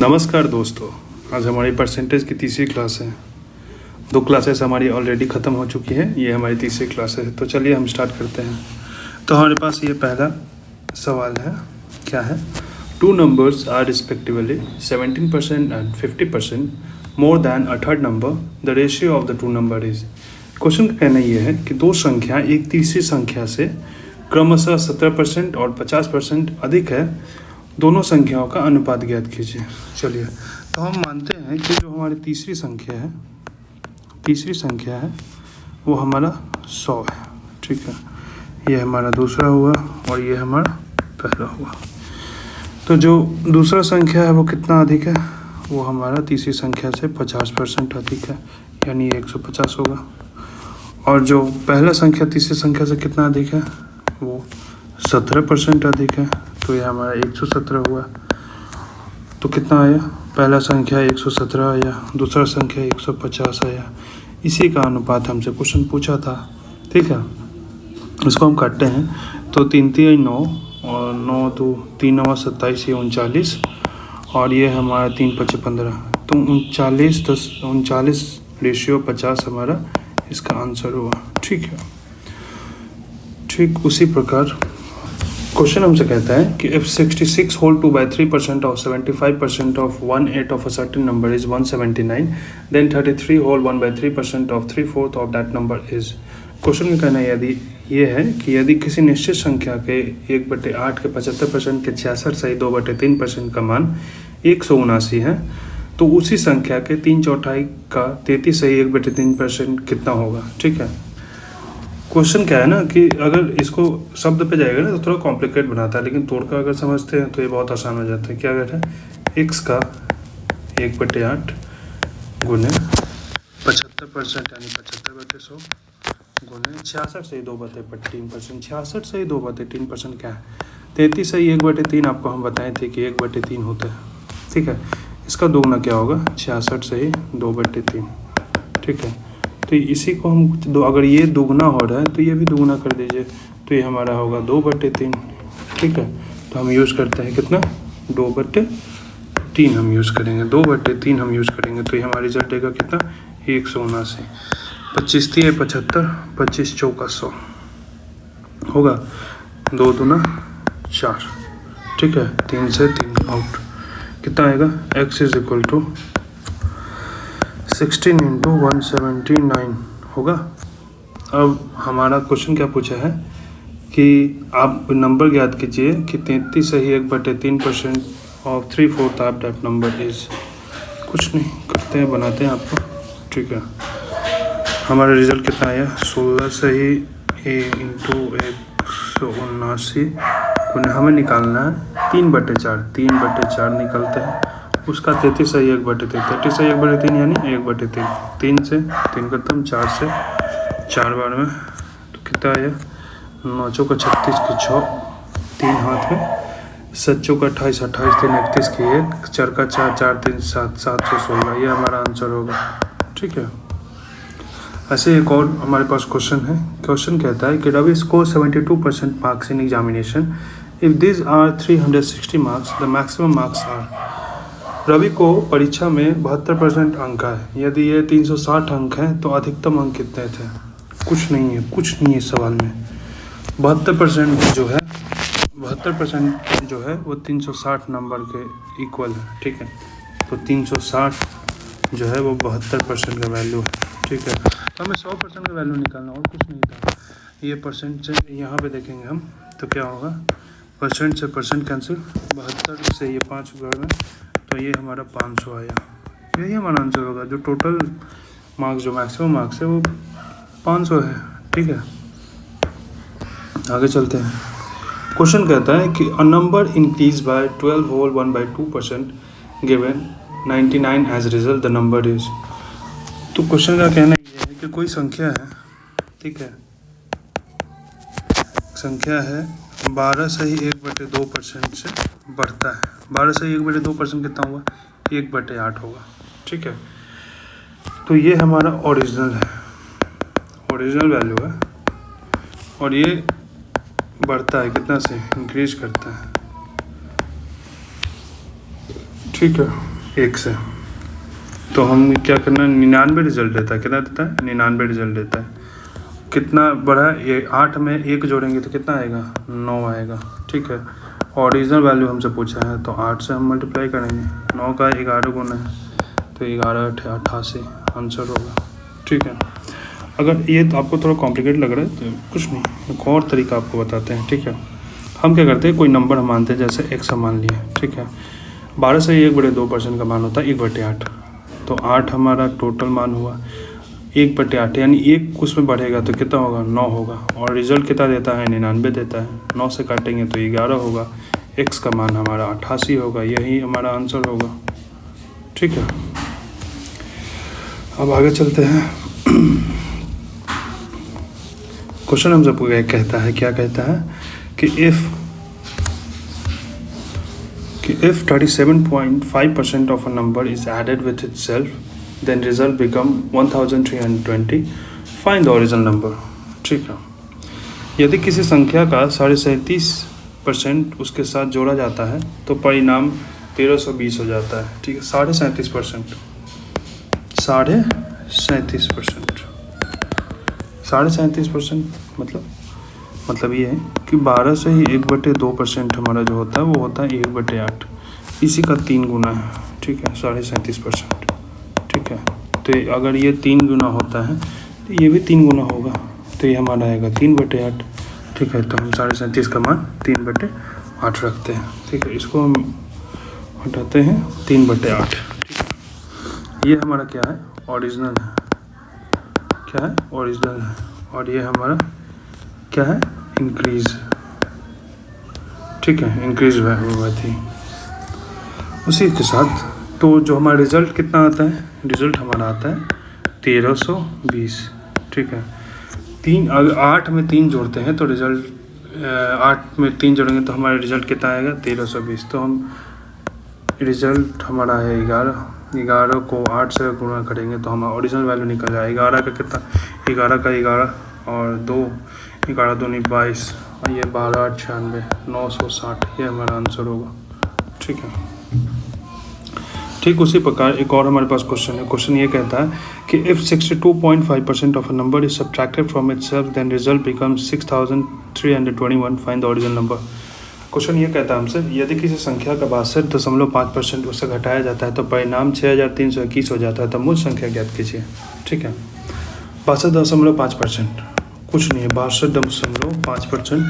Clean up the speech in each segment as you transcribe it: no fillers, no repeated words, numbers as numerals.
नमस्कार दोस्तों, आज हमारी परसेंटेज की तीसरी क्लास है। 2 क्लासेस हमारी ऑलरेडी ख़त्म हो चुकी है, ये हमारी तीसरी क्लास है। तो चलिए हम स्टार्ट करते हैं। तो हमारे पास ये पहला सवाल है, क्या है? 2 numbers are respectively 17% and 50% more than a third number, the ratio of the 2 number is. Question का कहना ये है कि 2 संख्या एक तीसरी संख्या से क्रमशः 17% और 50% अधिक है, दोनों संख्याओं का अनुपात ज्ञात कीजिए। चलिए, तो हम मानते हैं कि जो हमारी तीसरी संख्या है वो हमारा 100 है। ठीक है, ये हमारा दूसरा हुआ और ये हमारा पहला हुआ। तो जो दूसरा संख्या है वो कितना अधिक है? वो हमारा तीसरी संख्या से 50% अधिक है, यानी 150 होगा। और जो पहला संख्या तीसरी संख्या से कितना अधिक है? वो 17% अधिक है, तो ये हमारा 117 हुआ। तो कितना आया? पहला संख्या 117 आया, दूसरा संख्या 150 आया। इसी का अनुपात हमसे क्वेश्चन पूछा था। ठीक है, इसको हम काटते हैं। तो 3 3 9 और 9 2 3 9 27, ये 39 और ये हमारा 3 5 15। तो 39 रेशियो 50 हमारा इसका आंसर हुआ। ठीक है, ठीक उसी प्रकार क्वेश्चन हमसे कहता है कि if 66 whole 2 by 3% of 75% of 1/8 of a certain number is 179, then 33 whole 1 by 3% of 3/4 of that number is। Question का कहना यदि ये है कि यदि किसी निश्चित संख्या के 1/8 के 75% के 66 सही 2/3% का मान 179 है, तो उसी संख्या के 3/4 का 33 सही 1/3% कितना होगा। ठीक है, क्वेश्चन क्या है ना कि अगर इसको शब्द पे जाएगा ना तो थोड़ा कॉम्प्लिकेट बनाता है, लेकिन तोड़ का अगर समझते हैं तो ये बहुत आसान हो जाता है। क्या कहते हैं? x का 1/8 गुने 75% यानी 75/100 गुने 66 से 2/3%। 66 से 2/3% क्या है? 33 से 1/3 आपको हम बताए थे कि 1/3 होता है। ठीक है, इसका दोगुना क्या होगा? 66 से 2/3। ठीक है, तो इसी को हम अगर ये दुगना हो रहा है तो ये भी दुगना कर दीजिए, तो ये हमारा होगा 2/3। ठीक है, तो हम यूज़ करते हैं कितना? 2/3 हम यूज़ करेंगे, 2/3 हम यूज़ करेंगे। तो ये हमारा रिजल्ट देगा कितना? 179। 25 3 75, 25 चौका 100 होगा, 2 दूना 4। ठीक है, 3 से 3 आउट, कितना आएगा? x इज इक्वल टू 16 × 179 होगा। अब हमारा क्वेश्चन क्या पूछा है कि आप नंबर ज्ञात कीजिए कि 33 सही 1/3% of 3/4 of that number is. कुछ नहीं करते हैं, बनाते हैं आपको। ठीक है, हमारा रिजल्ट कितना आया? 16 सही × 179 को हमें निकालना है 3/4। 3/4 निकलते हैं, उसका 33 सही 1/3। 33 सही 1/3 यानी 1/3। 3 से 3 खत्म, 4 से 4 बार में, तो कितना आया? 9 चौका 36 की 6, 3 हाथ में, 7 चौका 28, 28 3 31 की 1, 4 का 4 4 3 7, 716। ये हमारा आंसर होगा। ठीक है, ऐसे एक और हमारे पास क्वेश्चन है। क्वेश्चन कहता है कि Ravi score 72% marks in examination. If this are 360 marks, the maximum marks are. Ravi को परीक्षा में 72% अंक है, यदि ये 360 अंक है तो अधिकतम अंक कितने थे? कुछ नहीं है सवाल में। 72% जो है वो 360 नंबर के इक्वल है। ठीक है, तो 360 जो है वो 72% का वैल्यू है। ठीक है, तो हमें 100% का वैल्यू निकालना, और कुछ नहीं था। ये परसेंट से यहाँ पे देखेंगे हम तो क्या होगा? परसेंट से परसेंट कैंसिल, 72 से ये 5 घर में, तो ये हमारा 500 आया। यही हमारा आंसर होगा। जो टोटल मार्क्स, जो मैक्सिमम मार्क्स है वो 500 है। ठीक है, आगे चलते हैं। क्वेश्चन कहता है कि a number increase by 12 whole 1/2% given 99 as result, the number is. तो क्वेश्चन का कहना ये है कि कोई संख्या है, ठीक है, संख्या है 12 सही 1/2% से बढ़ता है। 12 सही 1/2% कितना हुआ? 1/8 होगा। ठीक है, तो ये हमारा ओरिजिनल वैल्यू है, और ये बढ़ता है कितना से? इंक्रीज करता है। ठीक है। 1 से। तो हम क्या करना है, 99 रिजल्ट देता है। कितना देता है? 99 रिजल्ट देता है। कितना बढ़ा? ये 8 में 1 जोड़ेंगे तो कितना आएगा? 9 आएगा। ठीक है, ओरिजिनल वैल्यू हमसे पूछा है तो 8 से हम मल्टीप्लाई करेंगे। 9 का 11 गुना है तो 11 × 8 88 आंसर होगा। ठीक है, अगर ये तो आपको थोड़ा कॉम्प्लिकेट लग रहा है तो कुछ नहीं, एक और तरीका आपको बताते हैं। ठीक है, हम क्या करते हैं, कोई नंबर हम मानते हैं, जैसे x हम मान लिए। ठीक है, 12 से 1/2% का मान होता है 1/8। तो 8 हमारा टोटल मान हुआ 1/8, यानी 1 उसमें बढ़ेगा तो कितना होगा? 9 होगा। और रिजल्ट कितना देता है? 99 देता है। 9 से काटेंगे तो 11 होगा। x का मान हमारा 88 होगा। यही हमारा आंसर होगा। ठीक है, अब आगे चलते हैं। क्वेश्चन हमसे कहता है, क्या कहता है कि if 37.5% of a number is added with itself, then result become 1320. Find the original number. ठीक है, यदि किसी संख्या का 37.5% उसके साथ जोड़ा जाता है तो परिणाम 1320 हो जाता है। ठीक है, 37.5%, 37.5% मतलब ये है कि 12 से ही 1/2% हमारा जो होता है वो होता है 1/8। इसी का 3 गुना है। ठीक है, 37.5%। ठीक है, तो अगर ये 3 गुना होता है तो ये भी 3 गुना होगा, तो ये हमारा आएगा 3/8। ठीक है, तो हम 37.5 का मान 3/8 रखते हैं। ठीक है, इसको हम हटाते हैं 3/8। ठीक है, ये हमारा क्या है? ओरिजिनल है। क्या है? ओरिजिनल है। और ये हमारा क्या है? इंक्रीज। ठीक है, इंक्रीज हुआ थी। उसी के साथ तो जो हमारा रिज़ल्ट कितना आता है? रिज़ल्ट हमारा आता है 1320। ठीक है, 8 में 3 जोड़ते हैं तो रिज़ल्ट 8 में 3 जोड़ेंगे तो हमारा रिज़ल्ट कितना आएगा? 1320। तो हम रिज़ल्ट हमारा है 11 को 8 से गुणा करेंगे तो हमारा ओरिजिनल वैल्यू निकल जाएगा। 11 का कितना? 11 का 11 और 2, 11 दूनी 22 और ये 12 8 96 960, ये हमारा आंसर होगा। ठीक है, ठीक उसी प्रकार एक और हमारे पास क्वेश्चन है। क्वेश्चन ये कहता है कि if 62.5% of a number is subtracted from itself then result becomes 6321। Find the original number. Question ये कहता है हमसे, यदि किसी संख्या का 62.5% उससे घटाया जाता है तो परिणाम 6321 हो जाता है, तो मूल संख्या ज्ञात कीजिए। ठीक है, 62.5% कुछ नहीं है। 62.5%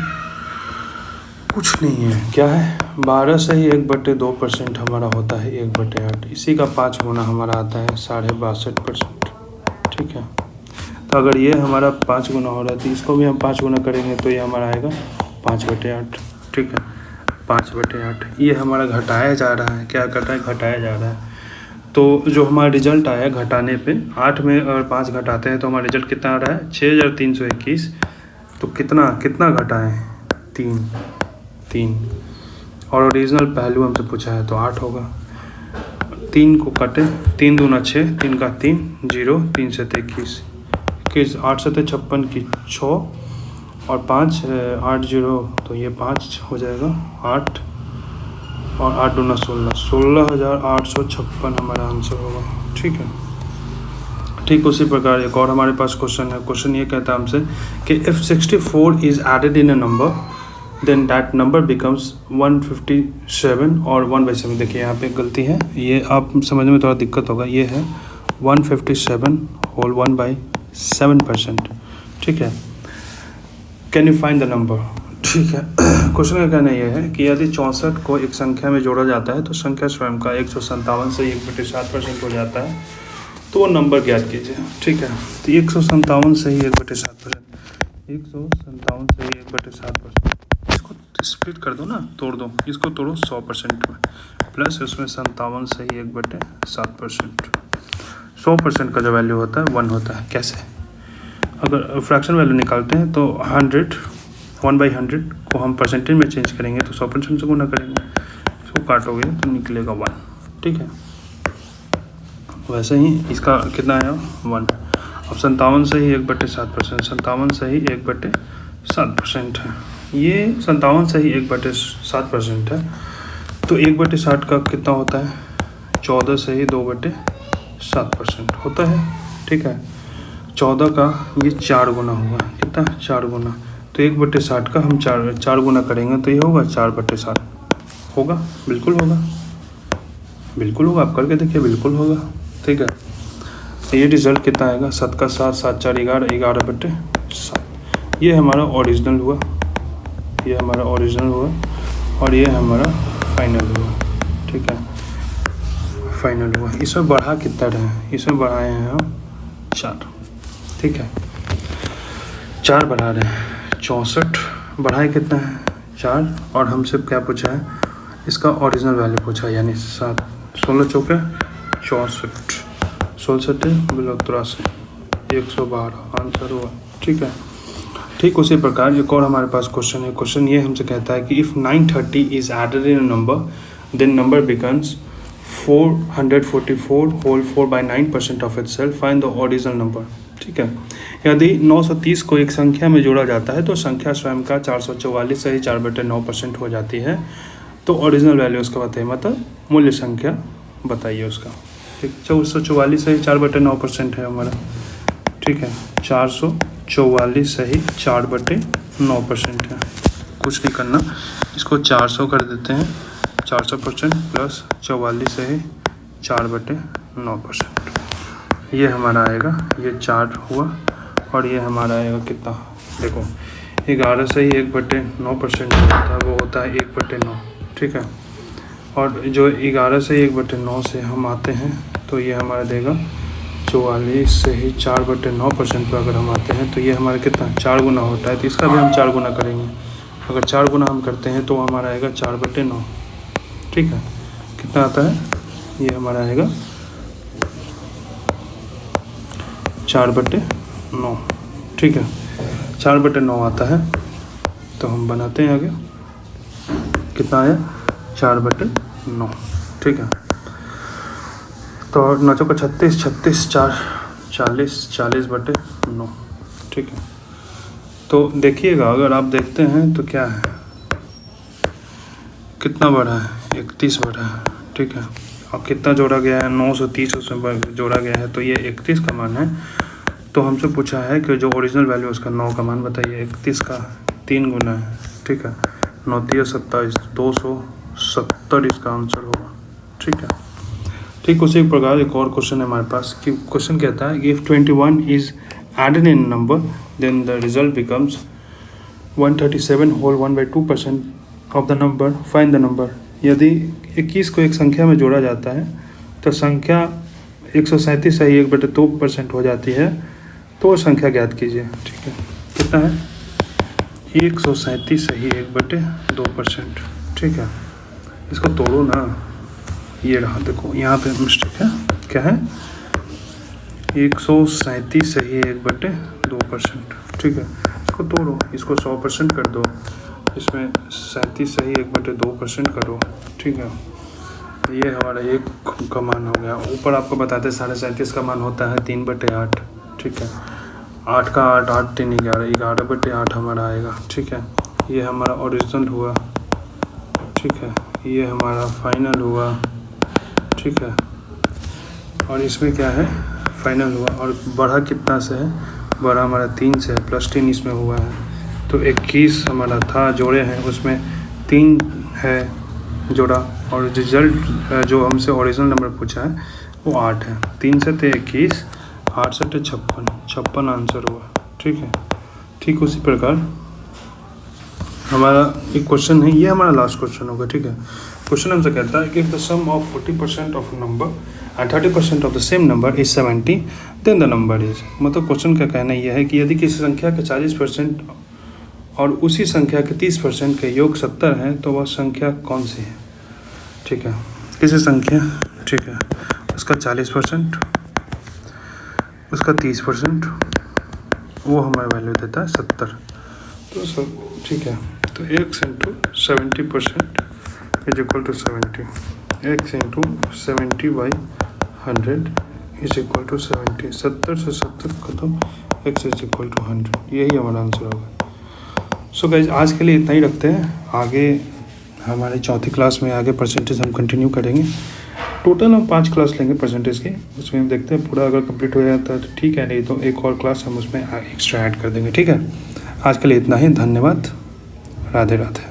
कुछ नहीं है। क्या है? 12 से ही 1/2% हमारा होता है 1/8। इसी का 5 गुना हमारा आता है 62.5%। ठीक है, तो अगर ये हमारा 5 गुना हो रहा है तो इसको भी हम 5 गुना करेंगे तो ये हमारा आएगा 5/8। ठीक है, 5/8। ये हमारा घटाया जा रहा है। क्या कर रहा है? घटाया जा रहा है। तो जो हमारा रिजल्ट आया घटाने पे, 8 में और 5 घटाते हैं तो हमारा रिजल्ट कितना आ रहा है? 6321। तो कितना घटा है? 3। और ओरिजिनल वैल्यू हमसे पूछा है तो 8 होगा। 3 को काटे, 3 दूना 6, 3 का 3 0, 3 से 21, 8 से 56 की 6 और 5 8 0, तो ये 5 हो जाएगा 8 और 8 दूना 16, 16,856 हमारा आंसर होगा। ठीक है, ठीक उसी प्रकार एक और हमारे पास क्वेश्चन है। क्वेश्चन ये कहता है हमसे कि if 64 is added in a number then that number becomes 157 और 1/7। देखिए यहाँ पे गलती है, ये आप समझने में थोड़ा दिक्कत होगा। ये है 157 होल 1/7%। ठीक है, can you find the number. ठीक है, क्वेश्चन का कहना यह है कि यदि 64 को एक संख्या में जोड़ा जाता है तो संख्या स्वयं का 157 से 1/7% हो जाता है, तो वो नंबर ज्ञात कीजिए। ठीक है, तो 157 से ही 1/7%, 157 से ही 1/7%। इसको स्प्लिट कर दो ना, तोड़ दो, इसको तोड़ो 100% में, प्लस इसमें 57 से ही 1/7%। 100% का जो वैल्यू होता है 1 होता है। कैसे? अगर फ्रैक्शन वैल्यू निकालते हैं तो 1/100 को हम परसेंटेज में चेंज करेंगे तो 100% से गुना करेंगे, इसको काटोगे तो निकलेगा 1। ठीक है, वैसे ही इसका कितना आया? 1। अब 57 से ही 1/7%, 57 से ही 1/7% है। ये 57 से ही 1/7% है, तो 1/60 का कितना होता है? 14 सही 2/7% होता है। ठीक है, 14 का ये 4 गुना होगा, कितना 4 गुना, तो 1/60 का हम 4 गुना करेंगे तो ये होगा 4/7 होगा, बिल्कुल होगा, बिल्कुल होगा, आप करके देखिए, बिल्कुल होगा। ठीक है, तो ये रिज़ल्ट कितना आएगा, 7 का 7, 7 4 11, 11/7। ये हमारा ओरिजिनल हुआ, ये हमारा ओरिजिनल हुआ और ये हमारा फाइनल हुआ। ठीक है, फाइनल हुआ। इसमें बढ़ा कितना रहे, इसमें बढ़ाए हैं हम 4। ठीक है, 4 बढ़ा रहे हैं, 64 बढ़ाए कितना है 4, और हमसे क्या पूछा है, इसका ओरिजिनल वैल्यू पूछा है, यानी 7, 16 चौके 64, 16 बिलो 83, 112 आंसर हुआ। ठीक है, ठीक उसी प्रकार एक और हमारे पास क्वेश्चन है। क्वेश्चन ये हमसे कहता है कि if 930 is added in a number then number becomes 444 whole 4/9% of itself, find the original number. ठीक है, यदि 930 को एक संख्या में जोड़ा जाता है तो संख्या स्वयं का 444 सही 4/9% हो जाती है। तो ओरिजिनल वैल्यू उसका बताइए, मतलब मूल्य संख्या बताइए उसका। ठीक, 444 सही 4/9% है हमारा। ठीक है, 444 सही 4/9% है। कुछ नहीं करना, इसको 400 कर देते हैं, 400% प्लस 44 सही 4/9%। ये हमारा आएगा, ये 4 हुआ और ये हमारा आएगा कितना, देखो 11 से ही 1/9% होता है, वो होता है 1/9। ठीक है, और जो 11 से 1/9 से हम आते हैं तो ये हमारा देगा 44 से ही 4/9% पर अगर हम आते हैं तो ये हमारा कितना 4 गुना होता है, तो इसका भी हम 4 गुना करेंगे। अगर 4 गुना हम करते हैं तो हमारा आएगा 4/9। ठीक है, कितना आता है, ये हमारा आएगा 4/9। ठीक है, 4/9 आता है, तो हम बनाते हैं आगे, कितना आया 4/9। ठीक है, तो 9 का 36, 36 4 40, 40/9। ठीक है, तो देखिएगा, अगर आप देखते हैं तो क्या है, कितना बढ़ा है 31 बढ़ा है। ठीक है, और कितना जोड़ा गया है 930 उसमें जोड़ा गया है, तो ये 31 का मान है। तो हमसे पूछा है कि जो ओरिजिनल वैल्यू है उसका 9 का मान बताइए। 31 का 3 गुना है। ठीक है, 9 3 27, 270 इसका आंसर होगा। ठीक है, ठीक उसी प्रकार एक और क्वेश्चन है हमारे पास कि क्वेश्चन कहता है कि if 21 is added in number then the result becomes 137 whole 1/2% of the number, find the number. यदि 21 को एक संख्या में जोड़ा जाता है तो संख्या 137 सही 1/2% हो जाती है, तो संख्या ज्ञात कीजिए। ठीक है, कितना है 137 सही 1/2%। ठीक है, इसको तोड़ो ना, ये रहा, देखो यहाँ पे मिस्टेक है, क्या है 137 सही 1/2%। ठीक है, इसको तोड़ो, इसको 100% कर दो, इसमें 37 सही 1/2% करो। ठीक है, ये हमारा 1 का मान हो गया। ऊपर आपको बताते हैं 37.5 का मान होता है 3/8। ठीक है, 8 का 8, 8 3 11, 11/8 हमारा आएगा। ठीक है, ये हमारा ओरिजिनल हुआ। ठीक है, ये हमारा फाइनल हुआ। ठीक है, और इसमें क्या है फाइनल हुआ, और बढ़ा कितना से है, बढ़ा हमारा 3 से है, +3 इसमें हुआ है, तो 21 हमारा था जोड़े हैं, उसमें 3 है जोड़ा, और रिजल्ट जो हमसे ओरिजिनल नंबर पूछा है वो 8 है। 3 से थे 21, 8 से थे 56 आंसर हुआ। ठीक है, ठीक उसी प्रकार हमारा एक क्वेश्चन है, ये हमारा लास्ट क्वेश्चन होगा। ठीक है, क्वेश्चन हमसे कहता है कि if the sum of 40% of number and 30% of the same number is 70 then the number is, मतलब क्वेश्चन का कहना यह है कि यदि किसी संख्या के 40% और उसी संख्या के 30% के योग 70 हैं तो वह संख्या कौन सी है। ठीक है, किसी संख्या, ठीक है, उसका 40%, उसका 30%, वो हमारा वैल्यू देता है 70। तो सब ठीक है, तो x into 70% is equal to 70, x into 70/100 is equal to 70, 70 से 70 खत्म, x इज इक्वल टू 100, यही हमारा आंसर होगा। सो गाइज आज के लिए इतना ही रखते हैं, आगे हमारे चौथी क्लास में आगे परसेंटेज हम कंटिन्यू करेंगे। टोटल हम 5 क्लास लेंगे परसेंटेज की, उसमें हम देखते हैं पूरा अगर कंप्लीट हो जाता है तो ठीक है, नहीं तो एक और क्लास हम उसमें एक्स्ट्रा ऐड कर देंगे। ठीक है, आज के लिए इतना ही, धन्यवाद, राधे राधे।